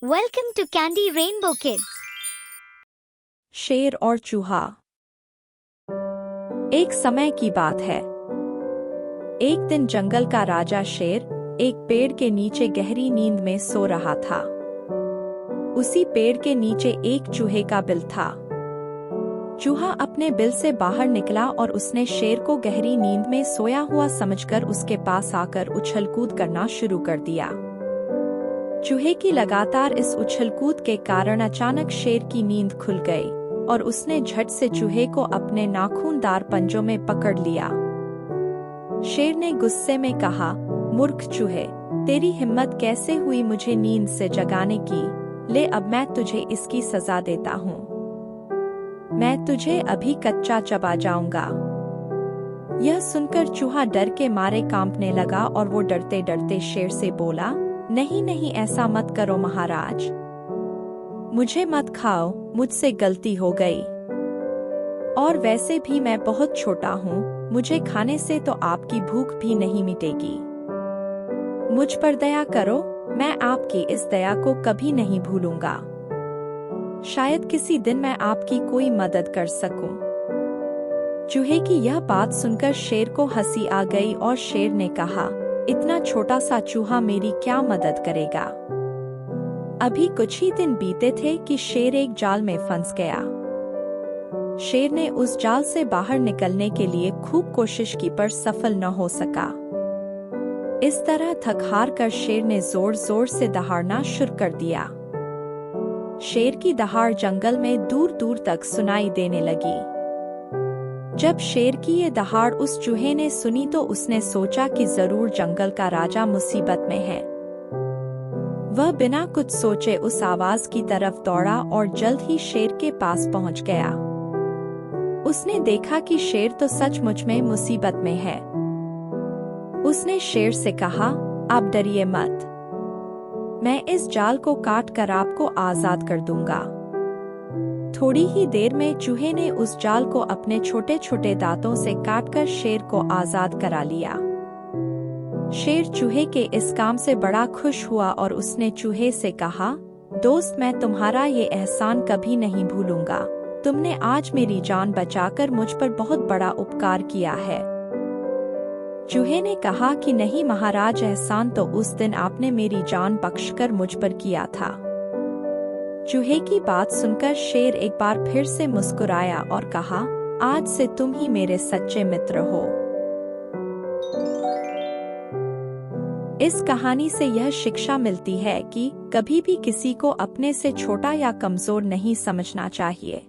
Welcome to Candy Rainbow Kids. शेर और चूहा। एक समय की बात है। एक दिन जंगल का राजा शेर एक पेड़ के नीचे गहरी नींद में सो रहा था। उसी पेड़ के नीचे एक चूहे का बिल था। चूहा अपने बिल से बाहर निकला और उसने शेर को गहरी नींद में सोया हुआ समझकर उसके पास आकर उछल-कूद करना शुरू कर दिया। चूहे की लगातार इस उछल-कूद के कारण अचानक शेर की नींद खुल गई और उसने झट से चूहे को अपने नाखूनदार पंजों में पकड़ लिया। शेर ने गुस्से में कहा, मूर्ख चूहे, तेरी हिम्मत कैसे हुई मुझे नींद से जगाने की? ले, अब मैं तुझे इसकी सजा देता हूँ। मैं तुझे अभी कच्चा चबा जाऊंगा। यह सुनकर चूहा डर के मारे कांपने लगा और वो डरते डरते शेर से बोला, नहीं नहीं, ऐसा मत करो महाराज, मुझे मत खाओ, मुझसे गलती हो गई। और वैसे भी मैं बहुत छोटा हूँ, मुझे खाने से तो आपकी भूख भी नहीं मिटेगी। मुझ पर दया करो, मैं आपकी इस दया को कभी नहीं भूलूंगा। शायद किसी दिन मैं आपकी कोई मदद कर सकूं। चूहे की यह बात सुनकर शेर को हंसी आ गई और शेर ने कहा, इतना छोटा सा चूहा मेरी क्या मदद करेगा? अभी कुछ ही दिन बीते थे कि शेर एक जाल में फंस गया। शेर ने उस जाल से बाहर निकलने के लिए खूब कोशिश की पर सफल न हो सका। इस तरह थक हार कर शेर ने जोर जोर से दहाड़ना शुरू कर दिया। शेर की दहाड़ जंगल में दूर दूर तक सुनाई देने लगी। जब शेर की ये दहाड़ उस चूहे ने सुनी तो उसने सोचा कि जरूर जंगल का राजा मुसीबत में है। वह बिना कुछ सोचे उस आवाज की तरफ दौड़ा और जल्द ही शेर के पास पहुंच गया। उसने देखा कि शेर तो सचमुच में मुसीबत में है। उसने शेर से कहा, आप डरिए मत, मैं इस जाल को काट कर आपको आजाद कर दूंगा। थोड़ी ही देर में चूहे ने उस जाल को अपने छोटे छोटे दांतों से काटकर शेर को आजाद करा लिया। शेर चूहे के इस काम से बड़ा खुश हुआ और उसने चूहे से कहा, दोस्त, मैं तुम्हारा ये एहसान कभी नहीं भूलूंगा। तुमने आज मेरी जान बचाकर मुझ पर बहुत बड़ा उपकार किया है। चूहे ने कहा कि नहीं महाराज, एहसान तो उस दिन आपने मेरी जान बख्शकर मुझ पर किया था। चूहे की बात सुनकर शेर एक बार फिर से मुस्कुराया और कहा, आज से तुम ही मेरे सच्चे मित्र हो। इस कहानी से यह शिक्षा मिलती है कि कभी भी किसी को अपने से छोटा या कमजोर नहीं समझना चाहिए।